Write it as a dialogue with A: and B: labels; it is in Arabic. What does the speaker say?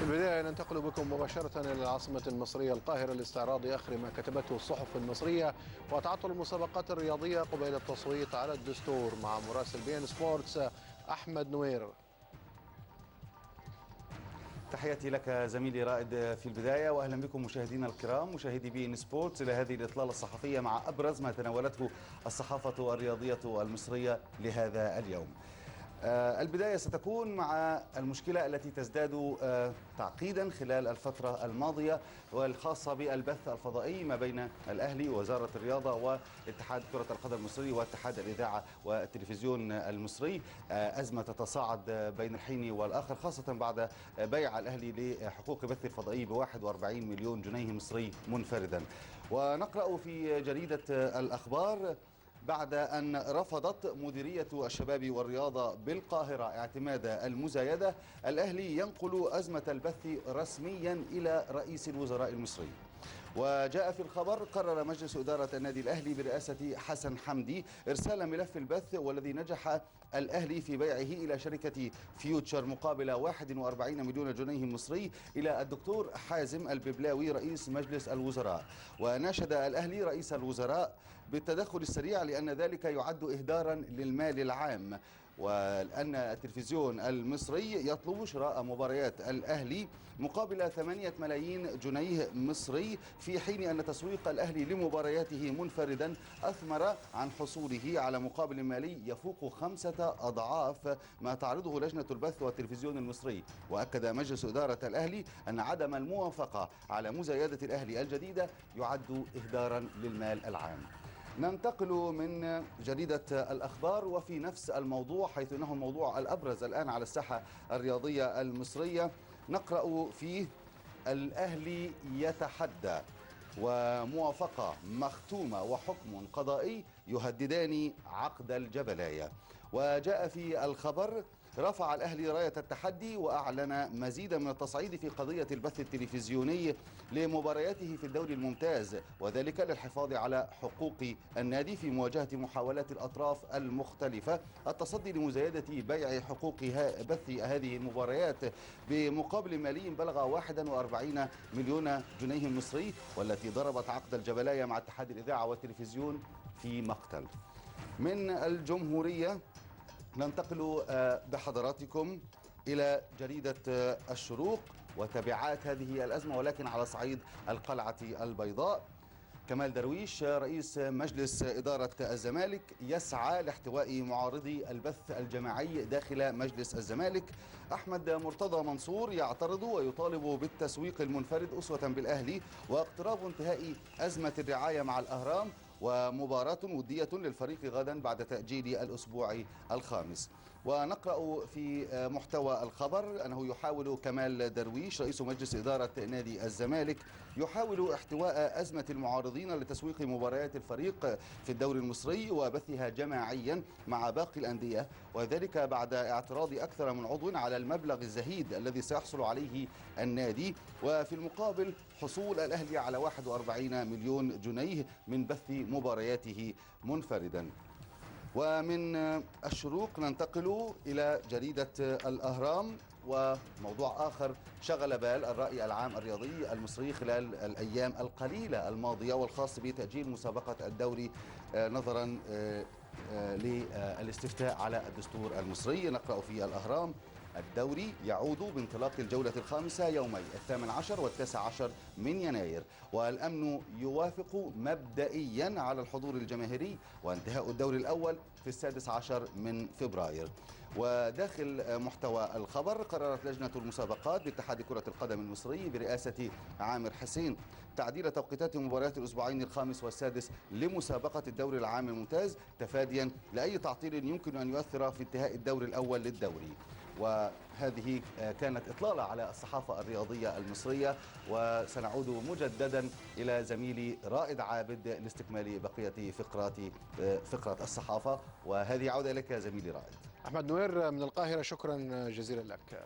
A: البداية ننتقل بكم مباشرة إلى العاصمة المصرية القاهرة لاستعراض آخر ما كتبته الصحف المصرية وتعطل المسابقات الرياضية قبيل التصويت على الدستور مع مراسل بي إن سبورتس أحمد نوير.
B: تحياتي لك زميلي رائد في البداية، وأهلا بكم مشاهدينا الكرام مشاهدي بي إن سبورتس إلى هذه الإطلالة الصحفية مع أبرز ما تناولته الصحافة الرياضية المصرية لهذا اليوم. البداية ستكون مع المشكلة التي تزداد تعقيدا خلال الفترة الماضية والخاصة بالبث الفضائي ما بين الأهلي ووزارة الرياضة واتحاد كرة القدم المصري واتحاد الإذاعة والتلفزيون المصري. أزمة تتصاعد بين الحين والآخر، خاصة بعد بيع الأهلي لحقوق بث الفضائي ب 41 مليون جنيه مصري منفردا. ونقرأ في جريدة الأخبار: بعد أن رفضت مديرية الشباب والرياضة بالقاهرة اعتماد المزايدة، الأهلي ينقل أزمة البث رسميا إلى رئيس الوزراء المصري. وجاء في الخبر: قرر مجلس إدارة النادي الأهلي برئاسة حسن حمدي إرسال ملف البث والذي نجح الأهلي في بيعه إلى شركة فيوتشر مقابل 41 مليون جنيه مصري إلى الدكتور حازم الببلاوي رئيس مجلس الوزراء. وناشد الأهلي رئيس الوزراء بالتدخل السريع لأن ذلك يعد إهدارا للمال العام، وأن التلفزيون المصري يطلب شراء مباريات الأهلي مقابل 8 ملايين جنيه مصري، في حين أن تسويق الأهلي لمبارياته منفردا أثمر عن حصوله على مقابل مالي يفوق 5 أضعاف ما تعرضه لجنة البث والتلفزيون المصري. وأكد مجلس إدارة الأهلي أن عدم الموافقة على مزايدة الأهلي الجديدة يعد إهدارا للمال العام. ننتقل من جريدة الأخبار وفي نفس الموضوع، حيث أنه الموضوع الأبرز الآن على الساحة الرياضية المصرية. نقرأ فيه: الأهلي يتحدى وموافقة مختومة وحكم قضائي يهددان عقد الجبلاية. وجاء في الخبر: رفع الأهلي راية التحدي وأعلن مزيدا من التصعيد في قضية البث التلفزيوني لمبارياته في الدوري الممتاز، وذلك للحفاظ على حقوق النادي في مواجهة محاولات الأطراف المختلفة التصدي لمزايدة بيع حقوق بث هذه المباريات بمقابل مالي بلغ 41 مليون جنيه مصري، والتي ضربت عقد الجبلاية مع اتحاد الإذاعة والتلفزيون في مقتل. من الجمهورية ننتقل بحضراتكم إلى جريدة الشروق وتبعات هذه الأزمة، ولكن على صعيد القلعة البيضاء. كمال درويش رئيس مجلس إدارة الزمالك يسعى لاحتواء معارضي البث الجماعي داخل مجلس الزمالك. أحمد مرتضى منصور يعترض ويطالب بالتسويق المنفرد أسوة بالأهلي، واقتراب انتهاء أزمة الرعاية مع الأهرام، ومباراة ودية للفريق غدا بعد تأجيل الأسبوع الخامس. ونقرأ في محتوى الخبر أنه يحاول كمال درويش رئيس مجلس إدارة نادي الزمالك يحاول احتواء أزمة المعارضين لتسويق مباريات الفريق في الدوري المصري وبثها جماعيا مع باقي الأندية، وذلك بعد اعتراض أكثر من عضو على المبلغ الزهيد الذي سيحصل عليه النادي، وفي المقابل حصول الأهلي على 41 مليون جنيه من بث مبارياته منفردا. ومن الشروق ننتقل إلى جريدة الأهرام وموضوع آخر شغل بال الرأي العام الرياضي المصري خلال الأيام القليلة الماضية، والخاص بتأجيل مسابقة الدوري نظرا للاستفتاء على الدستور المصري. نقرأ في الأهرام: الدوري يعود بانطلاق الجولة الخامسة يومي 18 و19 من يناير، والأمن يوافق مبدئيا على الحضور الجماهيري، وانتهاء الدوري الأول في 16 من فبراير. وداخل محتوى الخبر: قررت لجنة المسابقات باتحاد كرة القدم المصري برئاسة عامر حسين تعديل توقيتات مباريات الأسبوعين الخامس والسادس لمسابقة الدوري العام الممتاز، تفاديا لأي تعطيل يمكن أن يؤثر في انتهاء الدور الأول للدوري. وهذه كانت إطلالة على الصحافة الرياضية المصرية، وسنعود مجددا إلى زميلي رائد عابد لاستكمال بقية فقرة الصحافة. وهذه عودة لك زميلي رائد.
A: أحمد نوير من القاهرة، شكرا جزيلا لك.